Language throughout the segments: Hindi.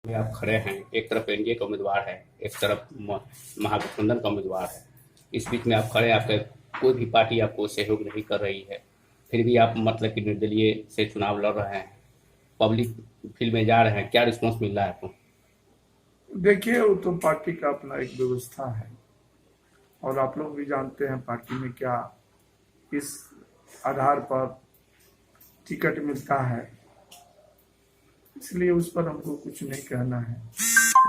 में आप खड़े हैं, एक तरफ एनडीए का उम्मीदवार है, एक तरफ महागठबंधन का उम्मीदवार है। इस बीच में आप खड़े हैं, आपका कोई भी पार्टी आपको सहयोग नहीं कर रही है, फिर भी आप मतलब कि निर्दलीय से चुनाव लड़ रहे हैं, पब्लिक फील्ड में जा रहे हैं, क्या रिस्पॉन्स मिल रहा है आपको? देखिए, वो तो पार्टी का अपना एक व्यवस्था है और आप लोग भी जानते हैं पार्टी में क्या किस आधार पर टिकट मिलता है, इसलिए उस पर हमको कुछ नहीं कहना है।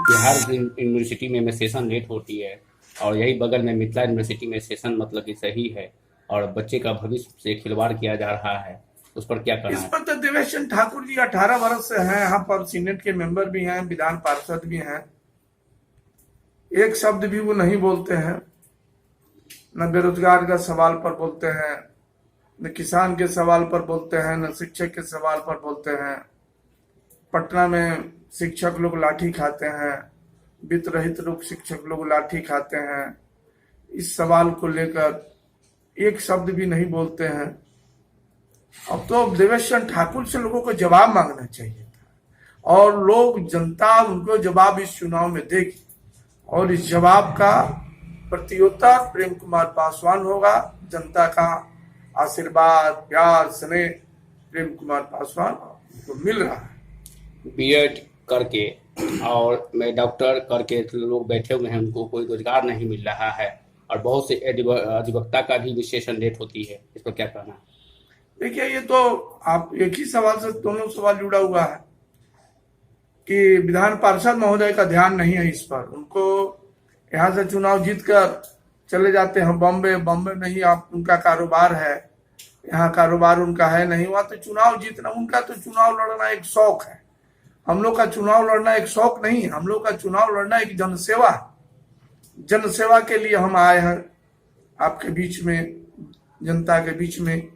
बिहार यूनिवर्सिटी में सेशन लेट होती है और यही बगल में मिथिला यूनिवर्सिटी में सेशन मतलब कि सही है और बच्चे का भविष्य से खिलवाड़ किया जा रहा है, उस पर क्या कहना इस है? पर तो देवेश चंद्र ठाकुर जी 18 वर्ष से हैं यहाँ पर, सीनेट के मेंबर भी हैं, विधान पार्षद भी हैं। एक शब्द भी वो नहीं बोलते हैं, न बेरोजगार का सवाल पर बोलते हैं, न किसान के सवाल पर बोलते हैं, न शिक्षक के सवाल पर बोलते हैं। पटना में शिक्षक लोग लाठी खाते हैं, वित्त रहित लोग शिक्षक लोग लाठी खाते हैं। इस सवाल को लेकर एक शब्द भी नहीं बोलते हैं। अब तो देवेश चंद्र ठाकुर से लोगों को जवाब मांगना चाहिए था और लोग जनता उनको जवाब इस चुनाव में देगी और इस जवाब का प्रत्युत्तर प्रेम कुमार पासवान होगा। जनता का आशीर्वाद, प्यार, स्नेह प्रेम कुमार पासवान को मिल रहा है। बीएड करके और मैं डॉक्टर करके लोग बैठे हुए हैं, उनको कोई रोजगार नहीं मिल रहा है और बहुत से अधिवक्ता का भी विशेषण लेट होती है, इस पर क्या कहना है? देखिए, ये तो आप एक ही सवाल से दोनों सवाल जुड़ा हुआ है कि विधान पार्षद महोदय का ध्यान नहीं है इस पर। उनको यहाँ से चुनाव जीत कर चले जाते हैं बॉम्बे। बॉम्बे में ही आप उनका कारोबार है, यहाँ कारोबार उनका है नहीं। वहां तो चुनाव जीतना, उनका तो चुनाव लड़ना एक शौक है। हम लोग का चुनाव लड़ना एक शौक नहीं है, हम लोग का चुनाव लड़ना एक जनसेवा है। जनसेवा के लिए हम आए हैं आपके बीच में, जनता के बीच में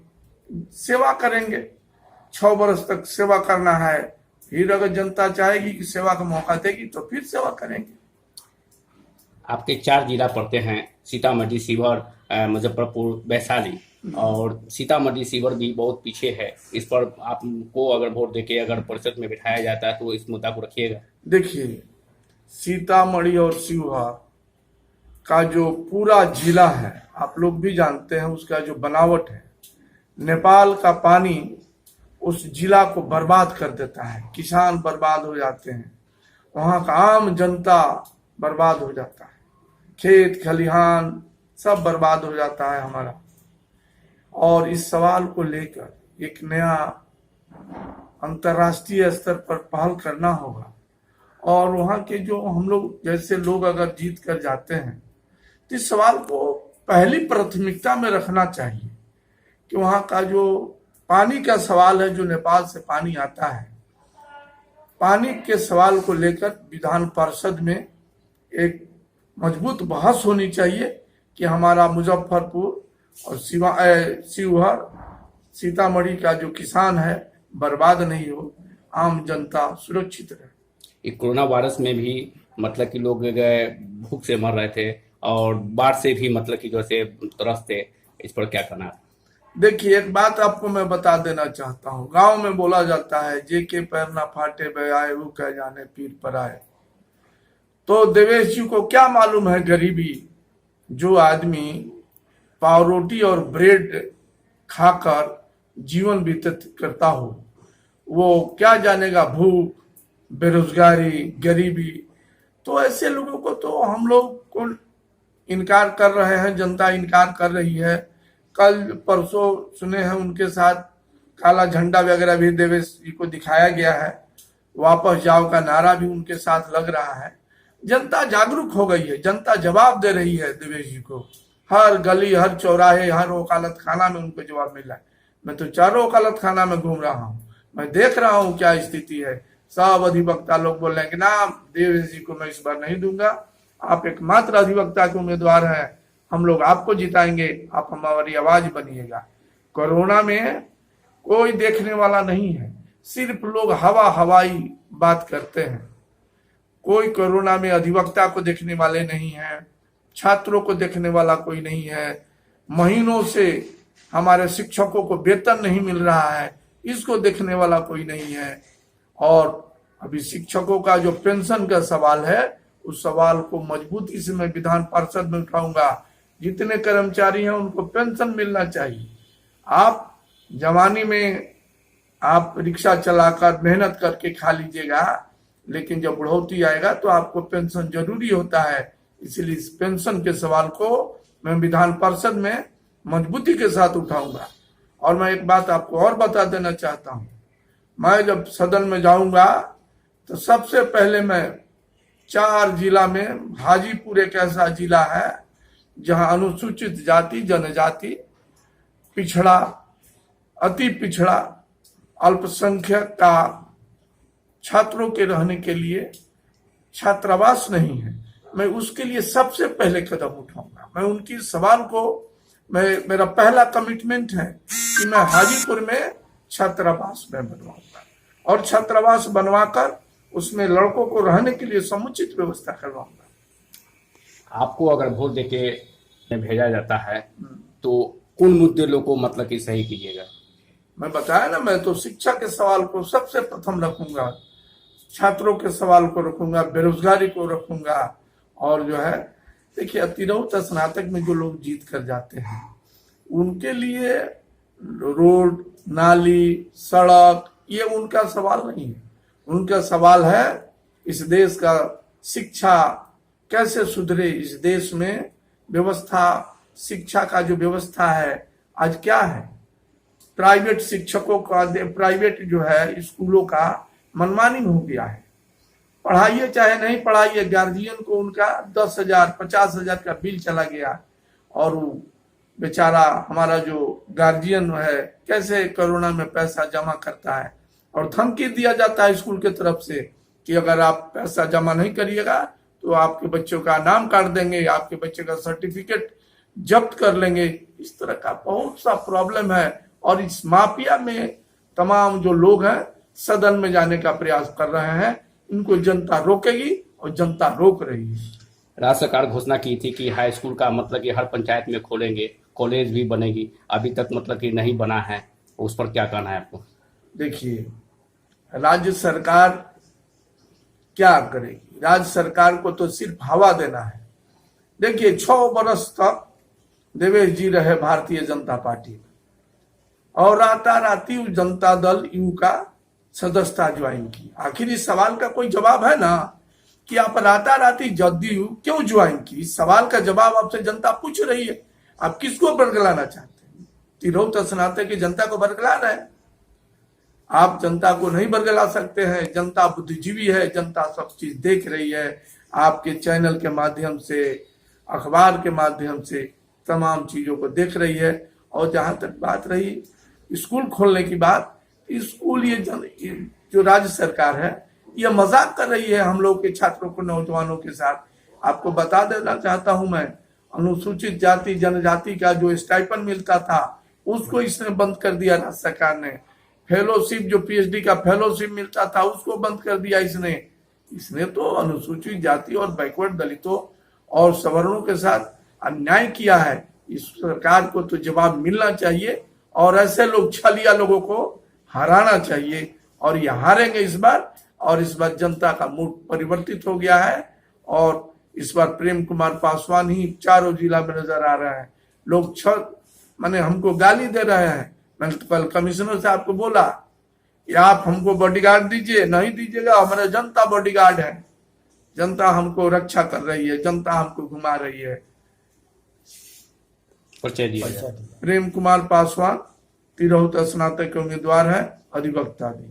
सेवा करेंगे। 6 वर्ष तक सेवा करना है, फिर अगर जनता चाहेगी कि सेवा का मौका देगी तो फिर सेवा करेंगे। आपके 4 जिला पड़ते हैं, सीतामढ़ी, शिवहर, मुजफ्फरपुर, वैशाली, और सीतामढ़ी शिवहर भी बहुत पीछे है। इस पर आपको अगर वोट देके अगर परिषद में बिठाया जाता है तो इस मुद्दा को रखिएगा। देखिए, सीतामढ़ी और शिवहर का जो पूरा जिला है, आप लोग भी जानते हैं उसका जो बनावट है। नेपाल का पानी उस जिला को बर्बाद कर देता है, किसान बर्बाद हो जाते हैं, वहां का आम जनता बर्बाद हो जाता है, खेत खलिहान सब बर्बाद हो जाता है हमारा। और इस सवाल को लेकर एक नया अंतर्राष्ट्रीय स्तर पर पहल करना होगा और वहां के जो हम लोग जैसे लोग अगर जीत कर जाते हैं तो इस सवाल को पहली प्राथमिकता में रखना चाहिए कि वहां का जो पानी का सवाल है, जो नेपाल से पानी आता है, पानी के सवाल को लेकर विधान परिषद में एक मजबूत बहस होनी चाहिए कि हमारा मुजफ्फरपुर और शिवहर, सीतामढ़ी का जो किसान है बर्बाद नहीं हो, आम जनता सुरक्षित रहे। ये कोरोना वायरस में भी मतलब कि लोग गए भूख से मर रहे थे और बाढ़ से भी मतलब कि जैसे त्रस्त थे, इस पर क्या कहना है? देखिए, एक बात आपको मैं बता देना चाहता हूँ। गांव में बोला जाता है, जे के पैर ना फाटे बे आए, वो कह जाने पीर पर आए। तो देवेश जी को क्या मालूम है गरीबी। जो आदमी पाव रोटी और ब्रेड खाकर जीवन व्यतीत करता हो, वो क्या जानेगा भूख, बेरोजगारी, गरीबी। तो ऐसे लोगों को तो हम लोग को इनकार कर रहे हैं, जनता इनकार कर रही है। कल परसों सुने हैं उनके साथ काला झंडा वगैरह भी देवेश जी को दिखाया गया है, वापस जाओ का नारा भी उनके साथ लग रहा है। जनता जागरूक हो गई है, जनता जवाब दे रही है देवेश जी को। हर गली, हर चौराहे, हर वकालत खाना में उनको जवाब मिल रहा है। मैं तो चारों वकालत खाना में घूम रहा हूँ, मैं देख रहा हूँ क्या स्थिति है। सब अधिवक्ता लोग बोल रहे हैं कि ना, देवेश जी को मैं इस बार नहीं दूंगा, आप एकमात्र अधिवक्ता के उम्मीदवार हैं, हम लोग आपको जिताएंगे, आप हमारी आवाज बनिएगा। कोरोना में कोई देखने वाला नहीं है, सिर्फ लोग हवाई बात करते हैं। कोई कोरोना में अधिवक्ता को देखने वाले नहीं है, छात्रों को देखने वाला कोई नहीं है। महीनों से हमारे शिक्षकों को वेतन नहीं मिल रहा है, इसको देखने वाला कोई नहीं है। और अभी शिक्षकों का जो पेंशन का सवाल है, उस सवाल को मजबूती से मैं विधान पार्षद में उठाऊंगा। जितने कर्मचारी हैं उनको पेंशन मिलना चाहिए। आप जवानी में आप रिक्शा चलाकर मेहनत करके खा लीजिएगा, लेकिन जब बुढ़ौती आएगा तो आपको पेंशन जरूरी होता है। इसलिए इस पेंशन के सवाल को मैं विधान परिषद में मजबूती के साथ उठाऊंगा। और मैं एक बात आपको और बता देना चाहता हूं, मैं जब सदन में जाऊंगा तो सबसे पहले मैं 4 जिला में, हाजीपुर एक ऐसा जिला है जहां अनुसूचित जाति, जनजाति, पिछड़ा, अति पिछड़ा, अल्पसंख्यक का छात्रों के रहने के लिए छात्रावास नहीं है, मैं उसके लिए सबसे पहले कदम उठाऊंगा। मैं उनकी सवाल को, मेरा पहला कमिटमेंट है कि मैं हाजीपुर में छात्रावास में बनवाऊंगा और छात्रावास बनवाकर उसमें लड़कों को रहने के लिए समुचित व्यवस्था करवाऊंगा। आपको अगर वोट देके भेजा जाता है तो कौन मुद्दे लोग को मतलब कि सही कीजिएगा? मैं बताया ना, मैं तो शिक्षा के सवाल को सबसे प्रथम रखूंगा, छात्रों के सवाल को रखूंगा, बेरोजगारी को रखूंगा। और जो है, देखिए अतिरौत स्नातक में जो लोग जीत कर जाते हैं उनके लिए रोड, नाली, सड़क ये उनका सवाल नहीं है। उनका सवाल है इस देश का शिक्षा कैसे सुधरे, इस देश में व्यवस्था, शिक्षा का जो व्यवस्था है आज क्या है। प्राइवेट शिक्षकों का, प्राइवेट जो है स्कूलों का मनमानी हो गया है। पढ़ाइए चाहे नहीं पढ़ाइए, गार्जियन को उनका 10,000 50,000 का बिल चला गया और वो बेचारा हमारा जो गार्जियन है कैसे कोरोना में पैसा जमा करता है और धमकी दिया जाता है स्कूल के तरफ से कि अगर आप पैसा जमा नहीं करिएगा तो आपके बच्चों का नाम काट देंगे, आपके बच्चे का सर्टिफिकेट जब्त कर लेंगे। इस तरह का बहुत सा प्रॉब्लम है और इस माफिया में तमाम जो लोग हैं सदन में जाने का प्रयास कर रहे हैं। इनको जनता रोकेगी और जनता रोक रही है। राज्य सरकार घोषणा की थी कि हाई स्कूल का मतलब कि हर पंचायत में खोलेंगे, कॉलेज भी बनेगी, अभी तक मतलब कि नहीं बना है, उस पर क्या कहना है आपको? देखिए, राज्य सरकार क्या करेगी? राज्य सरकार को तो सिर्फ हवा देना है। देखिए 6 वर्ष तक देवेश जी रहे भारतीय जनता पार्टी में और राताराती जनता दल यू का सदस्यता ज्वाइन की। आखिर इस सवाल का कोई जवाब है ना कि आप राताराती जदयू क्यों ज्वाइन की? इस सवाल का जवाब आपसे जनता पूछ रही है। आप किसको बरगलाना चाहते हैं? तिरहुत स्नातक की जनता को बरगला रहे हैं। आप जनता को नहीं बरगला सकते हैं। जनता बुद्धिजीवी है, जनता सब चीज देख रही है। आपके चैनल के माध्यम से, अखबार के माध्यम से तमाम चीजों को देख रही है। और जहां तक बात रही स्कूल खोलने की बात, स्कूल ये जो राज्य सरकार है ये मजाक कर रही है हम लोग के छात्रों को, नौजवानों के साथ। आपको बता देना चाहता हूं मैं, अनुसूचित जाति जनजाति का जो स्टाइपन मिलता था उसको इसने बंद कर दिया राज्य सरकार ने। फेलोशिप, जो पीएचडी का फेलोशिप मिलता था उसको बंद कर दिया इसने तो अनुसूचित जाति और बैकवर्ड दलितों और सवर्णों के साथ अन्याय किया है। इस सरकार को तो जवाब मिलना चाहिए और ऐसे लोग, छलिया लोगों को हराना चाहिए। और ये हारेंगे इस बार। और इस बार जनता का मूड परिवर्तित हो गया है और इस बार प्रेम कुमार पासवान ही चारों जिला में नजर आ रहे हैं। लोग माने हमको गाली दे रहे हैं। मैंने तो कल कमिश्नर से आपको बोला कि आप हमको बॉडीगार्ड दीजिए, नहीं दीजिएगा, हमारा जनता बॉडीगार्ड है। जनता हमको रक्षा कर रही है, जनता हमको घुमा रही है। परिचय प्रेम कुमार पासवान तिरहुत स्नातक के उम्मीदवार है, अधिवक्ता भी।